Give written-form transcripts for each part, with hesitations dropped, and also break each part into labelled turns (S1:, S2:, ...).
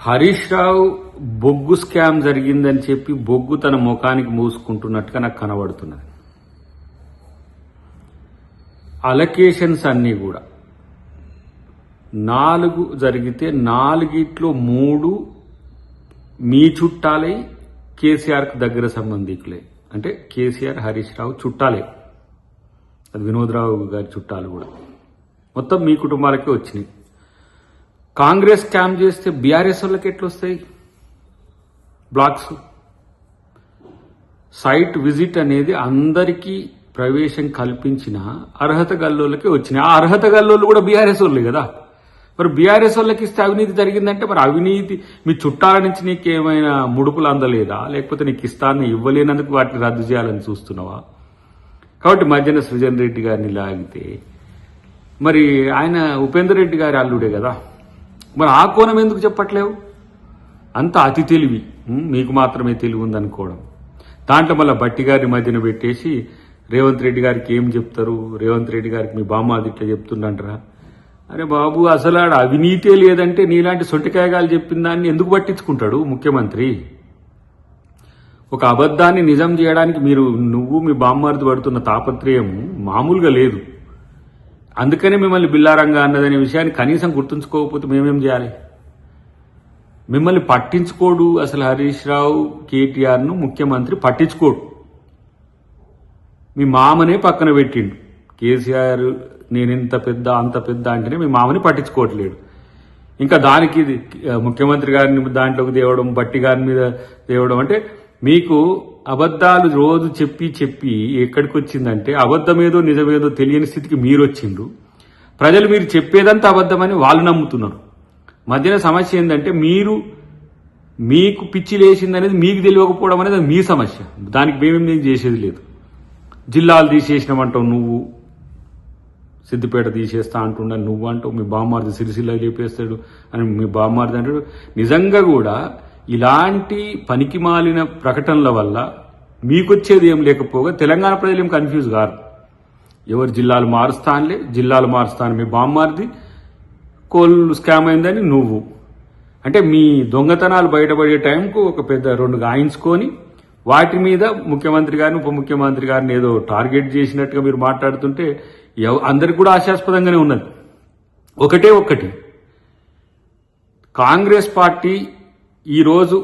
S1: హరీష్ రావు బొగ్గు స్కామ్ జరిగిందని చెప్పి బొగ్గు తన ముఖానికి మూసుకుంటున్నట్టుగా నాకు కనబడుతున్నది. అలొకేషన్స్ అన్నీ కూడా 4 జరిగితే 4గిట్లో 3 మీ చుట్టాలై కేసీఆర్కు దగ్గర సంబంధికులే. అంటే కేసీఆర్ హరీష్ రావు చుట్టాలే, అది వినోద్ రావు గారి చుట్టాలు కూడా, మొత్తం మీ కుటుంబాలకే వచ్చినాయి. కాంగ్రెస్ స్కామ్ చేస్తే బీఆర్ఎస్ వాళ్ళకి ఎట్లొస్తాయి బ్లాక్స్? సైట్ విజిట్ అనేది అందరికీ ప్రవేశం కల్పించిన అర్హత గల్లోళ్ళకి వచ్చినాయి. ఆ అర్హత గల్లోళ్ళు కూడా బీఆర్ఎస్ వాళ్ళే కదా. మరి బీఆర్ఎస్ వాళ్ళకి ఇస్తే అవినీతి జరిగిందంటే మరి అవినీతి మీ చుట్టాల నుంచి నీకు ఏమైనా ముడుపులు అందలేదా, లేకపోతే నీకు ఇస్తాన్ని ఇవ్వలేనందుకు వాటిని రద్దు చేయాలని చూస్తున్నావా? కాబట్టి మధ్యన సృజన్ రెడ్డి గారిని లాగితే మరి ఆయన ఉపేందర్ రెడ్డి గారి అల్లుడే కదా, మరి ఆ కోణం ఎందుకు చెప్పట్లేవు? అంత అతి తెలివి, మీకు మాత్రమే తెలివి ఉందనుకోవడం. దాంట్లో మళ్ళీ బట్టి గారిని మధ్యన పెట్టేసి రేవంత్ రెడ్డి గారికి ఏం చెప్తారు, రేవంత్ రెడ్డి గారికి మీ బామ్మాది ఇట్లా చెప్తుండంటారా? అరే బాబు, అసలు ఆడ అవినీతే లేదంటే నీలాంటి సొంటికాయగాలు చెప్పిన దాన్ని ఎందుకు పట్టించుకుంటాడు ముఖ్యమంత్రి? ఒక అబద్ధాన్ని నిజం చేయడానికి నువ్వు మీ బామ్మారిది పడుతున్న తాపత్రయం మామూలుగా లేదు. అందుకనే మిమ్మల్ని బిల్లారంగా అన్నదనే విషయాన్ని కనీసం గుర్తుంచుకోకపోతే మేమేం చేయాలి? మిమ్మల్ని పట్టించుకోడు అసలు. హరీష్ రావు కేటీఆర్ను ముఖ్యమంత్రి పట్టించుకోడు. మీ మామనే పక్కన పెట్టిండు. కేసీఆర్ నేనింత పెద్ద అంత పెద్ద అంటేనే మీ మామని పట్టించుకోవట్లేడు. ఇంకా దానికి ముఖ్యమంత్రి గారిని దాంట్లోకి తేవడం, బట్టి గారి మీద తేవడం అంటే మీకు అబద్ధాలు రోజు చెప్పి చెప్పి ఎక్కడికి వచ్చిందంటే అబద్ధమేదో నిజమేదో తెలియని స్థితికి మీరు వచ్చిండ్రు. ప్రజలు మీరు చెప్పేదంతా అబద్ధమని వాళ్ళు నమ్ముతున్నారు. మధ్యన సమస్య ఏంటంటే మీకు పిచ్చి లేచింది అనేది మీకు తెలియకపోవడం అనేది మీ సమస్య. దానికి మేమేం చేసేది లేదు. జిల్లాలు తీసేసినామంటావు నువ్వు, సిద్దిపేట తీసేస్తా అంటున్నా నువ్వు అంటావు, మీ బామ్మారిది సిరిసిల్ల లేపేస్తాడు అని మీ బామ్మారిది అంటాడు. నిజంగా కూడా ఇలాంటి పనికిమాలిన ప్రకటనల వల్ల మీకొచ్చేది ఏం లేకపోగా తెలంగాణ ప్రజలు ఏం కన్ఫ్యూజ్ కాదు. ఎవరు జిల్లాలు మారుస్తాను మీ బామ్మారిది కోళ్ళు స్కామ్ అయిందని నువ్వు అంటే మీ దొంగతనాలు బయటపడే టైంకు ఒక పెద్ద 2 గాయించుకొని వాటి మీద ముఖ్యమంత్రి గారిని ఉప ముఖ్యమంత్రి గారిని ఏదో టార్గెట్ చేసినట్టుగా మీరు మాట్లాడుతుంటే అందరికి కూడా ఆశాస్పదంగానే ఉన్నది. ఒకటి కాంగ్రెస్ పార్టీ ఈరోజు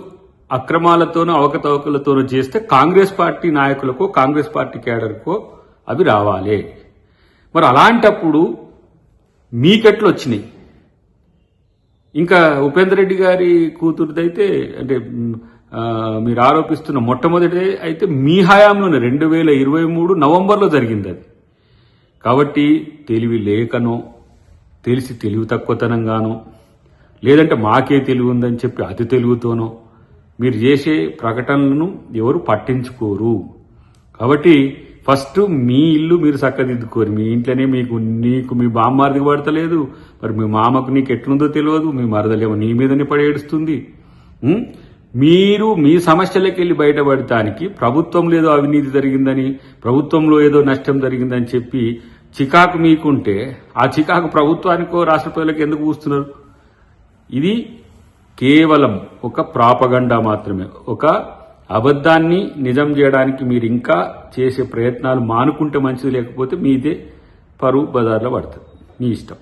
S1: అక్రమాలతోనూ అవకతవకలతోనూ చేస్తే కాంగ్రెస్ పార్టీ నాయకులకో కాంగ్రెస్ పార్టీ క్యాడర్కో అవి రావాలి. మరి అలాంటప్పుడు మీకెట్లు వచ్చినాయి? ఇంకా ఉపేందర్ రెడ్డి గారి కూతురుదైతే అంటే మీరు ఆరోపిస్తున్న మొట్టమొదటి అయితే మీ హయాంలోనే 2023 నవంబర్లో జరిగింది అది. కాబట్టి తెలివి లేకనో తెలిసి తెలివి తక్కువతనంగానో లేదంటే మాకే తెలివి ఉందని చెప్పి అతి తెలివితోనో మీరు చేసే ప్రకటనలను ఎవరు పట్టించుకోరు. కాబట్టి ఫస్ట్ మీ ఇల్లు మీరు చక్కదిద్దుకోరు. మీ ఇంట్లోనే నీకు మీ బామ్మారిది పడతలేదు, మరి మీ మామకు నీకు ఎట్లుందో తెలియదు, మీ మరదలేమో నీ మీదనే పడేడుస్తుంది. మీరు మీ సమస్యలకు వెళ్ళి బయటపడటానికి ప్రభుత్వంలో ఏదో అవినీతి జరిగిందని, ప్రభుత్వంలో ఏదో నష్టం జరిగిందని చెప్పి చికాకు మీకుంటే ఆ చికాకు ప్రభుత్వానికో రాష్ట్ర ప్రజలకు ఎందుకు కూస్తున్నారు? ఇది కేవలం ఒక ప్రాపగండా మాత్రమే. ఒక అబద్ధాన్ని నిజం చేయడానికి మీరు ఇంకా చేసే ప్రయత్నాలు మానుకుంటే మంచిది, లేకపోతే మీదే పరువు బజార్లో పడుతుంది. మీ ఇష్టం.